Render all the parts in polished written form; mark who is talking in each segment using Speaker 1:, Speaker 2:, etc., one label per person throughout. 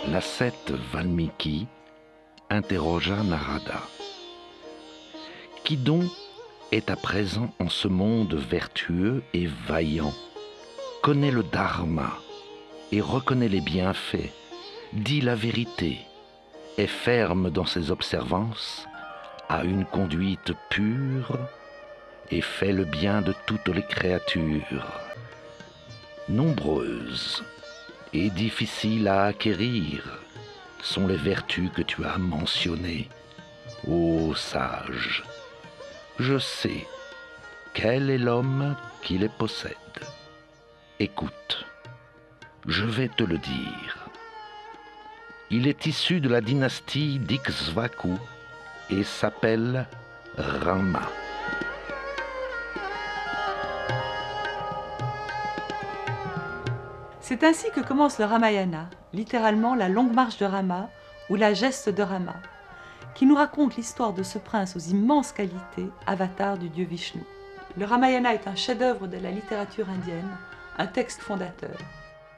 Speaker 1: L'ascète Valmiki interrogea Narada. Qui donc est à présent en ce monde vertueux et vaillant, connaît le dharma et reconnaît les bienfaits, dit la vérité, est ferme dans ses observances, a une conduite pure et fait le bien de toutes les créatures. Nombreuses et difficiles à acquérir sont les vertus que tu as mentionnées, ô sage. Je sais quel est l'homme qui les possède. Écoute, je vais te le dire. Il est issu de la dynastie d'Ikshvaku et s'appelle Rama.
Speaker 2: C'est ainsi que commence le Ramayana, littéralement la longue marche de Rama ou la geste de Rama, qui nous raconte l'histoire de ce prince aux immenses qualités, avatar du dieu Vishnu. Le Ramayana est un chef-d'œuvre de la littérature indienne, un texte fondateur.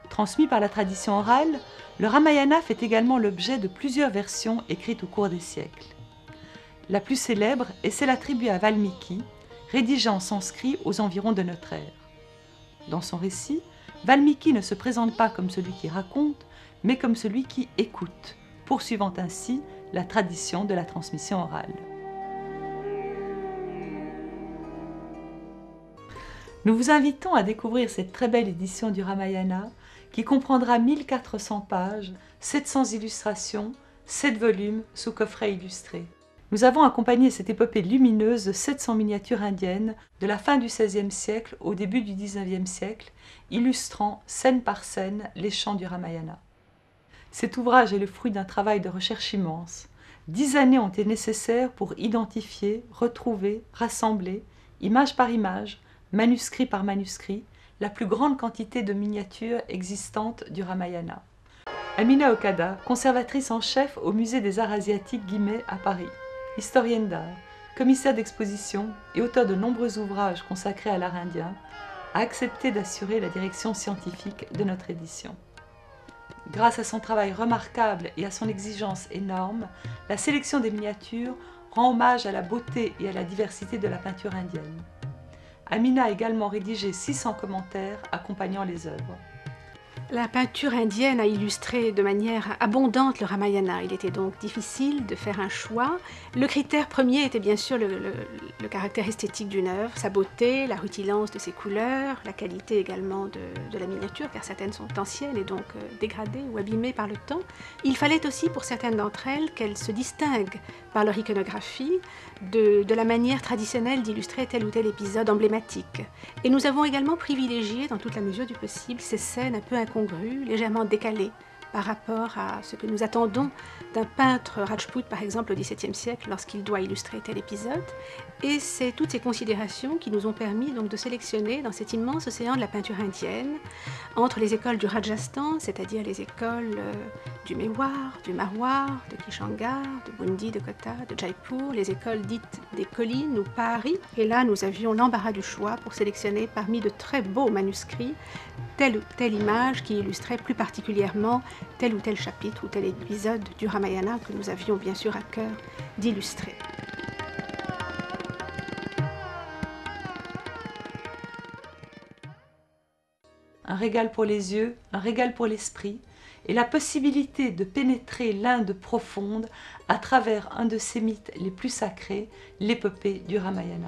Speaker 2: Transmis par la tradition orale, le Ramayana fait également l'objet de plusieurs versions écrites au cours des siècles. La plus célèbre est celle attribuée à Valmiki, rédigée en sanskrit aux environs de notre ère. Dans son récit, Valmiki ne se présente pas comme celui qui raconte, mais comme celui qui écoute, poursuivant ainsi la tradition de la transmission orale. Nous vous invitons à découvrir cette très belle édition du Ramayana qui comprendra 1400 pages, 700 illustrations, 7 volumes sous coffret illustré. Nous avons accompagné cette épopée lumineuse de 700 miniatures indiennes de la fin du XVIe siècle au début du XIXe siècle, illustrant scène par scène les chants du Ramayana. Cet ouvrage est le fruit d'un travail de recherche immense. 10 années ont été nécessaires pour identifier, retrouver, rassembler, image par image, manuscrit par manuscrit, la plus grande quantité de miniatures existantes du Ramayana. Amina Okada, conservatrice en chef au Musée des Arts Asiatiques Guimet à Paris, historienne d'art, commissaire d'exposition et auteur de nombreux ouvrages consacrés à l'art indien, a accepté d'assurer la direction scientifique de notre édition. Grâce à son travail remarquable et à son exigence énorme, la sélection des miniatures rend hommage à la beauté et à la diversité de la peinture indienne. Amina a également rédigé 600 commentaires accompagnant les œuvres.
Speaker 3: La peinture indienne a illustré de manière abondante le Ramayana. Il était donc difficile de faire un choix. Le critère premier était bien sûr le caractère esthétique d'une œuvre, sa beauté, la rutilance de ses couleurs, la qualité également de la miniature, car certaines sont anciennes et donc dégradées ou abîmées par le temps. Il fallait aussi pour certaines d'entre elles qu'elles se distinguent par leur iconographie de la manière traditionnelle d'illustrer tel ou tel épisode emblématique. Et nous avons également privilégié, dans toute la mesure du possible, ces scènes un peu incongrues, légèrement décalées par rapport à ce que nous attendons d'un peintre Rajput, par exemple, au XVIIe siècle, lorsqu'il doit illustrer tel épisode. Et c'est toutes ces considérations qui nous ont permis donc de sélectionner dans cet immense océan de la peinture indienne, entre les écoles du Rajasthan, c'est-à-dire les écoles du Mewar, du Marwar, de Kishangar, de Bundi, de Kota, de Jaipur, les écoles dites des collines ou Pahari. Et là, nous avions l'embarras du choix pour sélectionner parmi de très beaux manuscrits telle ou telle image qui illustrait plus particulièrement tel ou tel chapitre ou tel épisode du Ramayana que nous avions bien sûr à cœur d'illustrer.
Speaker 2: Un régal pour les yeux, un régal pour l'esprit, et la possibilité de pénétrer l'Inde profonde à travers un de ses mythes les plus sacrés, l'épopée du Ramayana.